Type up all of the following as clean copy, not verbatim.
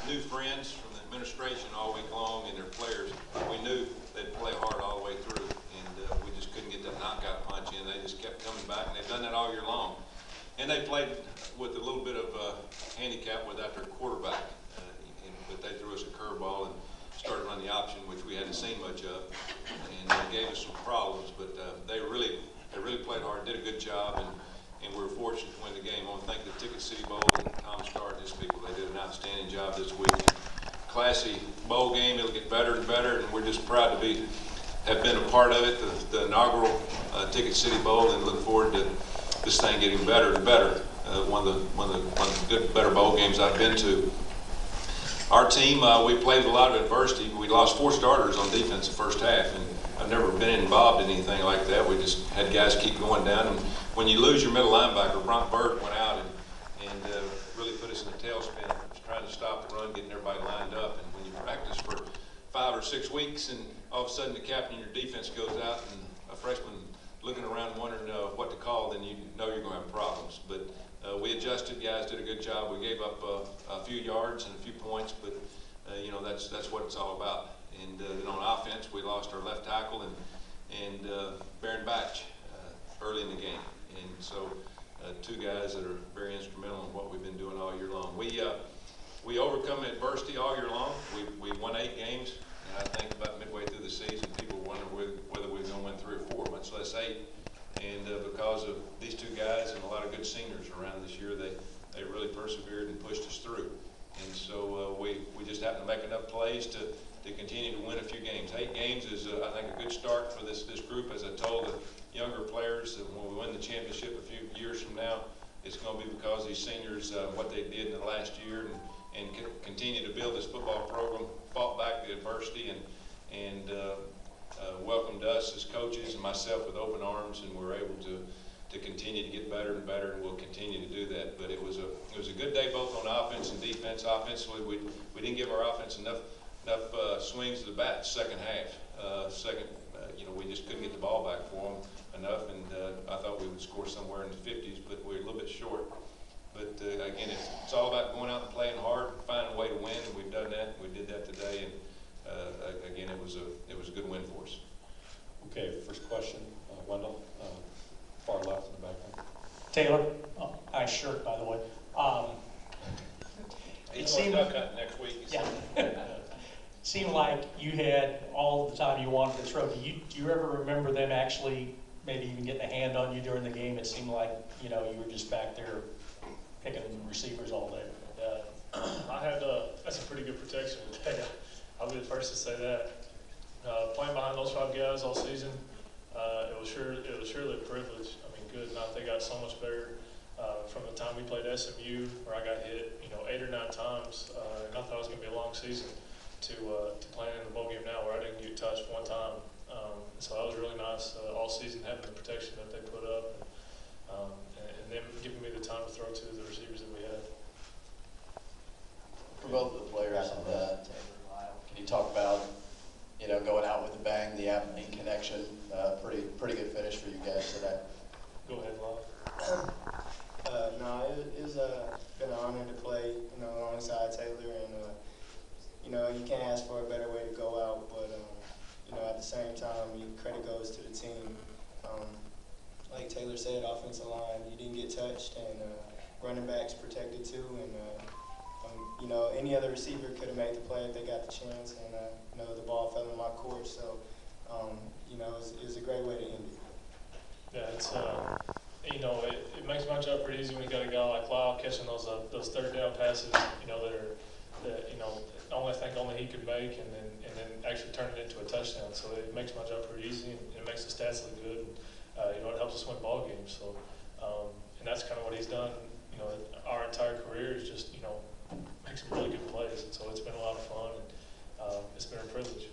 new friends from the administration all week long and their players. We knew they'd play hard all the way through, and we just couldn't get that knockout punch in. They just kept coming back, and they've done that all year long. And they played with a little bit of handicap without their quarterback, but they threw us a curveball and started running the option, which we hadn't seen much of, and gave us some problems. But they really played hard, did a good job, and we were fortunate to win the game. I want to thank the Ticket City Bowl and Tom Starr and his people. They did an outstanding job this week. Classy bowl game. It'll get better and better, and we're just proud to have been a part of it, the inaugural Ticket City Bowl, and look forward to this thing getting better and better. One of the good, better bowl games I've been to. Our team, we played with a lot of adversity. We lost 4 starters on defense the first half, and I've never been involved in anything like that. We just had guys keep going down, and when you lose your middle linebacker, Bronk Bird went out and really put us in a tailspin, trying to stop the run, getting everybody lined up. And when you practice for 5 or 6 weeks, and all of a sudden the captain of your defense goes out, and a freshman looking around wondering what to call, then you know you're going to have problems. But we adjusted, guys did a good job. We gave up a few yards and a few points, but that's what it's all about. And then on offense, we lost our left tackle and Baron Batch early in the game. And so 2 guys that are very instrumental in what we've been doing all year long. We overcome adversity all year long. We won 8 games, and I think about midway through the season, people wonder whether we're going to win 3 or 4, much less 8. And because of these 2 guys and a lot of good seniors around this year, they really persevered and pushed us through. And so we just happened to make enough plays to continue to win a few games. 8 games is, I think, a good start for this group. As I told the younger players, that when we win the championship a few years from now, it's going to be because these seniors, what they did in the last year, and continue to build this football program, fought back the adversity, and welcomed us as coaches and myself with open arms, and we're able to continue to get better and better, and we'll continue to do that. But it was a good day both on offense and defense. Offensively, we didn't give our offense enough swings to the bat second half. We just couldn't get the ball back for them enough, and I thought we would score somewhere in the 50s, but we're a little bit short. But again, it's all about going out and playing hard, finding a way to win, and we've done that. We did that today, and again, it was a good win for us. Okay, first question, Wendell, far left in the back. Taylor, nice shirt, by the way. It seemed next week. Yeah. Seemed like you had all the time you wanted to throw. Do you ever remember them actually maybe even getting a hand on you during the game? It seemed like you were just back there picking receivers all day. I had that's a pretty good protection today. I'll be the first to say that. Playing behind those 5 guys all season, it was surely a privilege. I mean, good. And I think I got so much better from the time we played SMU, where I got hit, 8 or 9 times, and I thought it was going to be a long season, to playing in the bowl game now, where I didn't get touched 1 time. So that was really nice all season, having the protection that they put up, and them giving me the time to throw to the receivers that we had. For both of the players, can you talk about going out with a bang, the Abilene connection? Pretty good finish for you guys today. Go ahead, Lyle. No, it was been an honor to play, alongside Taylor, and you can't ask for a better way to go out. But at the same time, credit goes to the team. Like Taylor said, offensive line, you didn't get touched, and running backs protected too, and any other receiver could have made the play if they got the chance, and the ball fell in my court. So it was a great way to end it. Yeah, it's it makes my job pretty easy when you got a guy like Lyle catching those 3rd down passes, only he could make, and then actually turn it into a touchdown. So it makes my job pretty easy, and it makes the stats look good. And, it helps us win ball games. So and that's kind of what he's done. Our entire career is just make some really good plays, and so it's been a lot of fun, and it's been a privilege.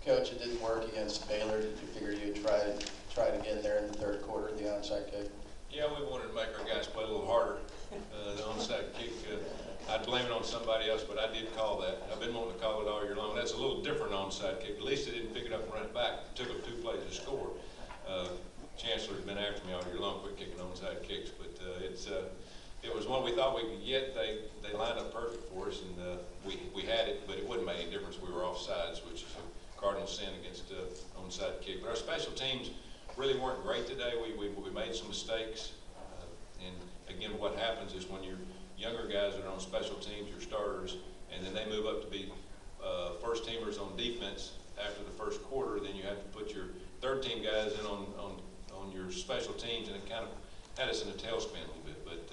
Coach, it didn't work against Baylor. Did you figure you'd try it again there in the 3rd quarter, the onside kick? Yeah, we wanted to make our guys play a little harder. The onside kick, I'd blame it on somebody else, but I did call that. I've been wanting to call it all year long. That's a little different onside kick. At least they didn't pick it up and run it back. It took them 2 plays to score. Chancellor's been after me all year long, quit kicking onside kicks, but it was one we thought we could get. They lined up perfect for really weren't great today. We made some mistakes. And again, what happens is when your younger guys that are on special teams, your starters, and then they move up to be first teamers on defense after the first quarter, then you have to put your third team guys in on your special teams, and it kind of had us in a tailspin a little bit. But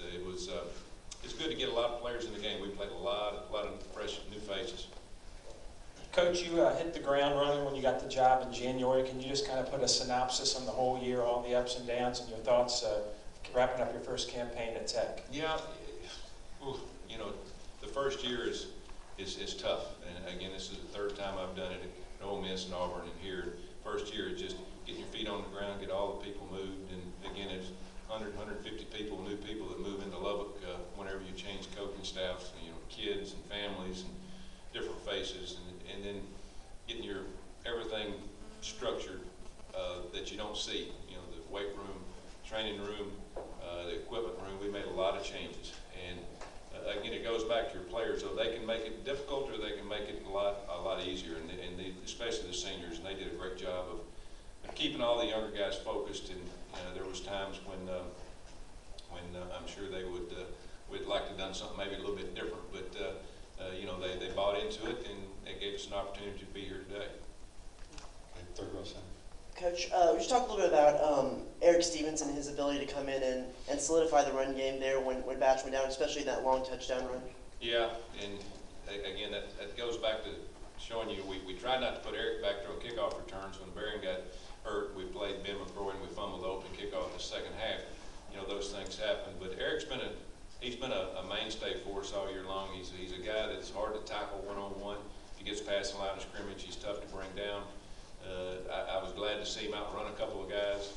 it's good to get a lot of players in the game. We played a lot of fresh new faces. Coach, you hit the ground running when you got the job in January. Can you just kind of put a synopsis on the whole year, all the ups and downs, and your thoughts wrapping up your first campaign at Tech? Yeah, you know, the first year is tough. And again, this is the third time I've done it at Ole Miss and Auburn and here. First year is just getting your feet on the ground, get all the people moved. And again, it's 100, 150 people, new people that move into Lubbock whenever you change coaching staffs, you know, kids and families and different faces. And then getting your everything structured that you don't see. You know, the weight room, training room, the equipment room. We made a lot of changes. And again, it goes back to your players. So they can make it difficult, or they can make it a lot easier. And especially the seniors, and they did a great job of keeping all the younger guys focused. And there was times when I'm sure they would like to have done something maybe a little bit different, but you know, they bought into it, and they gave us an opportunity to be here today. Okay, third row center. Coach, would you talk a little bit about Eric Stevens and his ability to come in and solidify the run game there when Batch went down, especially that long touchdown run? Yeah, and again, that goes back to showing you we tried not to put Eric back there on kickoff returns. When Barron got hurt, we played Ben McCroy and we fumbled the open kickoff the second half. You know, those things happen. But Eric's been a mainstay for us all year long. He's a guy that's hard to tackle one-on-one. If he gets past the line of scrimmage, he's tough to bring down. I was glad to see him outrun a couple of guys.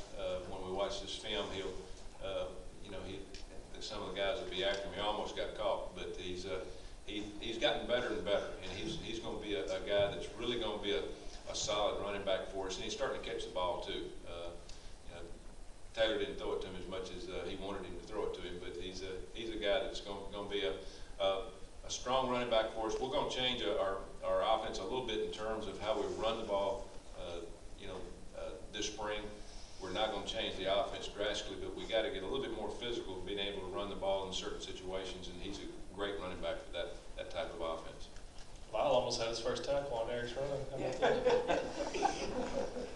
When we watched this film, he'll, you know, some of the guys would be after him. He almost got caught, but he's gotten better and better, and he's going to be a guy that's really going to be a solid running back for us, and he's starting to catch the ball too. You know, Taylor didn't throw it to him as much as he wanted him to throw it to him, but he's a guy that's going to be a strong running back for us. We're going to change our offense a little bit in terms of how we run the ball. You know, this spring, we're not going to change the offense drastically, but we got to get a little bit more physical, being able to run the ball in certain situations, and he's a great running back for that type of offense. Lyle almost had his first tackle on Eric's run.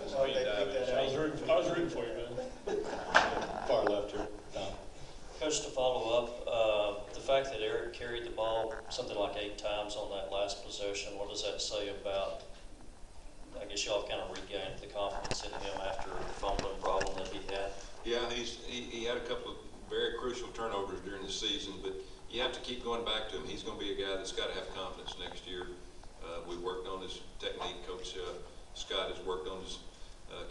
So you dive in. I was rooting for you, man. Far left here, Don. Coach, to follow up, the fact that Eric carried the ball something like 8 times on that last possession, what does that say about, I guess y'all kind of regained the confidence in him after the fumbling problem that he had? Yeah, he had a couple of very crucial turnovers during the season, but you have to keep going back to him. He's going to be a guy that's got to have confidence next year. We worked on his technique. Coach Scott has worked on his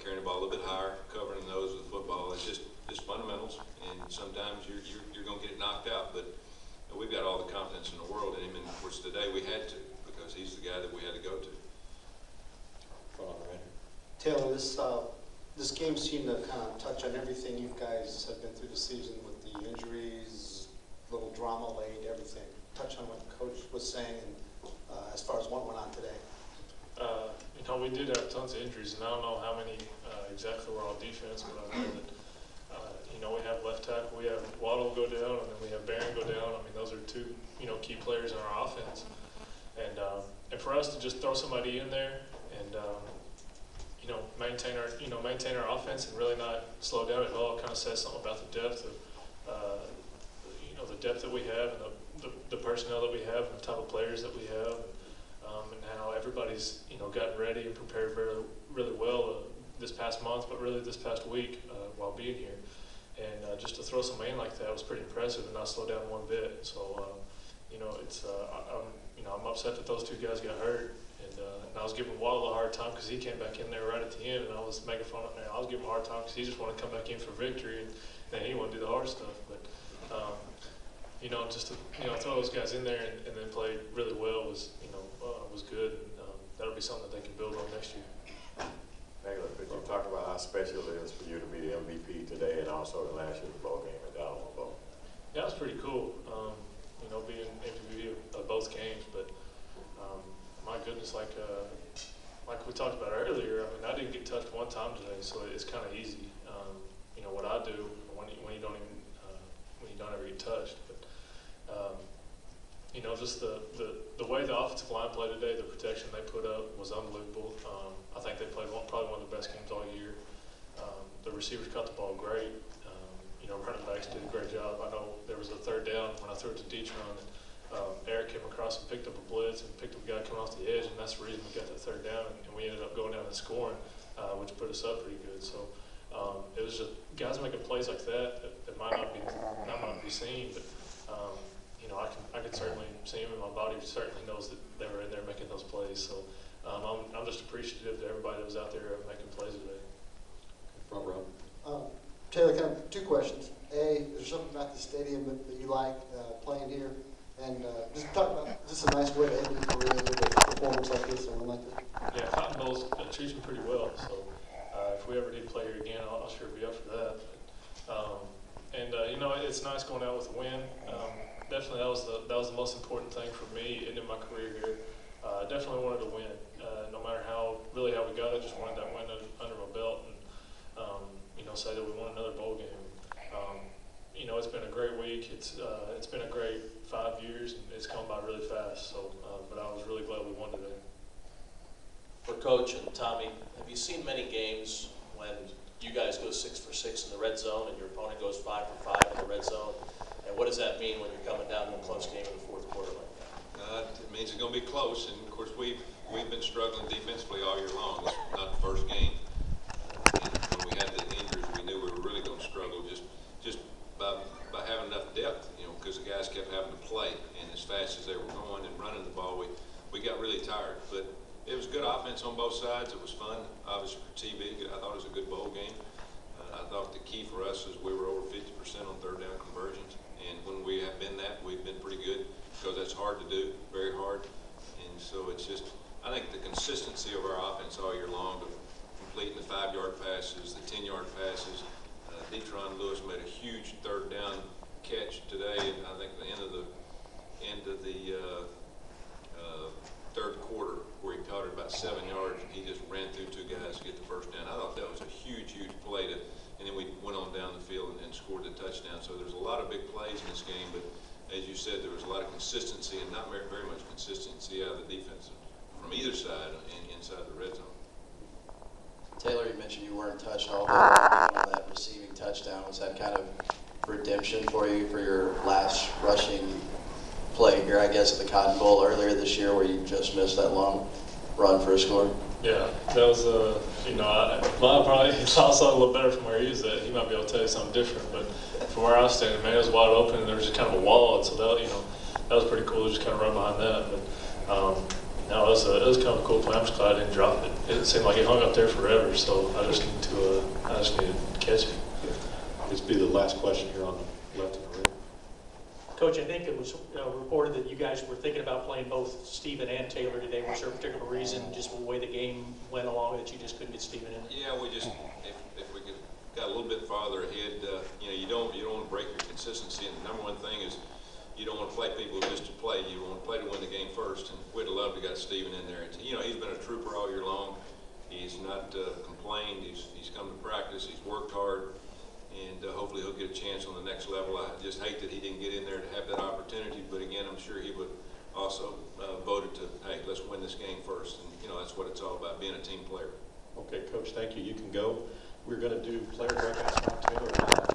carrying the ball a little bit higher, covering the nose of the football. It's just fundamentals, and sometimes you're going to get it knocked out, but we've got all the confidence in the world in him, and of course today we had to, because he's the guy that we had to go to. Taylor, this game seemed to kind of touch on everything you guys have been through the season with the injuries, little drama late, everything. Touch on what the coach was saying and as far as what went on today. You know, we did have tons of injuries, and I don't know how many exactly were on defense, but I know that, you know, we have left tackle, we have Waddle go down, and then we have Barron go down. I mean, those are 2, you know, key players in our offense. And for us to just throw somebody in there and, you know, maintain our offense and really not slow down at all, kind of says something about the depth of, you know, the depth that we have and the personnel that we have and the type of players that we have, and how everybody's, you know, gotten ready and prepared really well this past month, but really this past week while being here. And just to throw somebody in like that was pretty impressive and not slow down one bit. So, you know, it's I'm upset that those 2 guys got hurt. And I was giving Waddle a hard time because he came back in there right at the end, and I was making fun of him. I was giving him a hard time because he just wanted to come back in for victory, and then he wanted to do the hard stuff. But you know, just to throw those guys in there and then play really well was good. And, that'll be something that they can build on next year. Taylor, could you talk about how special it is for you to be the MVP today and also the last year's ball game at the Alamo Bowl? Yeah, it was pretty cool. You know, being MVP of both games, but. My goodness, like we talked about earlier, I mean, I didn't get touched one time today, so it's kind of easy. I do when you don't even when you don't ever get touched. But you know, just the way the offensive line played today, the protection they put up was unbelievable. I think they played probably one of the best games all year. The receivers caught the ball great. You know, running backs did a great job. I know there was a third down when I threw it to Detron. Eric came across and picked up a blitz and picked up a guy coming off the edge, and that's the reason we got that third down, and we ended up going down and scoring, which put us up pretty good. So it was just guys making plays like that might not be seen, but you know, I can certainly see him in my body. Certainly knows that they were in there making those plays. So I'm just appreciative to everybody that was out there making plays today. Front row. Taylor, kind of two questions. A, is there something about the stadium that you like playing here? And just talk about just a nice way to end your career with a performance like this or like this. Yeah, Cotton Bowl's treats me pretty well. So if we ever did play here again, I'll sure be up for that. You know, it's nice going out with a win. Definitely, that was the most important thing for me ending my career here. Definitely wanted to win, no matter how we got it. Just wanted that win under my belt, and you know, say that we won another bowl game. You know, it's been a great week. It's been a great 5 years, and it's gone by really fast. So, but I was really glad we won today. For Coach and Tommy, have you seen many games when you guys go 6 for 6 in the red zone and your opponent goes 5 for 5 in the red zone? And what does that mean when you're coming down to a close game in the fourth quarter like that? It means it's going to be close, and of course we've been struggling defensively all year long. This is not the first game. And when we had the injuries, we knew we were really going to struggle just by having enough depth, you know, because the guys kept having to play, and as fast as they were going and running the ball, we got really tired. But it was good offense on both sides. It was fun, obviously for TB. I thought it was a good bowl game. I thought the key for us is we were over 50% on third down conversions, and when we have been that, we've been pretty good, because that's hard to do, very hard. And so it's just, I think the consistency of our offense all year long, of completing the 5-yard passes, the 10-yard passes. Detron Lewis made a huge third down catch today, and I think at the end of the third quarter, where he caught it about 7 yards, and he just ran through 2 guys to get the first down. I thought that was a huge play and then we went on down the field and scored the touchdown. So there's a lot of big plays in this game, but as you said, there was a lot of consistency, and not very much consistency out of the defense from either side and inside the red zone. Taylor, you mentioned you weren't touched all day on that receiving touchdown. Was that kind of redemption for you for your last rushing play here, I guess, at the Cotton Bowl earlier this year, where you just missed that long run for a score? Yeah, that was you know, mine probably saw something a little better from where he was at. He might be able to tell you something different, but from where I was standing, man, it was wide open, and there was just kind of a wall, and so that, you know, that was pretty cool to just kind of run behind that. But no, it was kind of a cool play. I'm just glad I didn't drop it. It seemed like it hung up there forever, so I just need to catch it. This will be the last question here on the left and the right. Coach, I think it was reported that you guys were thinking about playing both Steven and Taylor today. Was there a particular reason, just the way the game went along, that you just couldn't get Steven in? Yeah, we just, if we could got a little bit farther ahead, you know, you don't want to break your consistency. And the number one thing is you don't want to play people just to play. You want to play to win the game first. And we'd have loved to got Steven in there. You know, he's been a trooper all year long. He's not complained. He's come to practice. He's worked hard. And hopefully he'll get a chance on the next level. I just hate that he didn't get in there to have that opportunity. But again, I'm sure he would also voted to, hey, let's win this game first. And, you know, that's what it's all about, being a team player. Okay, Coach, thank you. You can go. We're going to do player breakouts now, Taylor.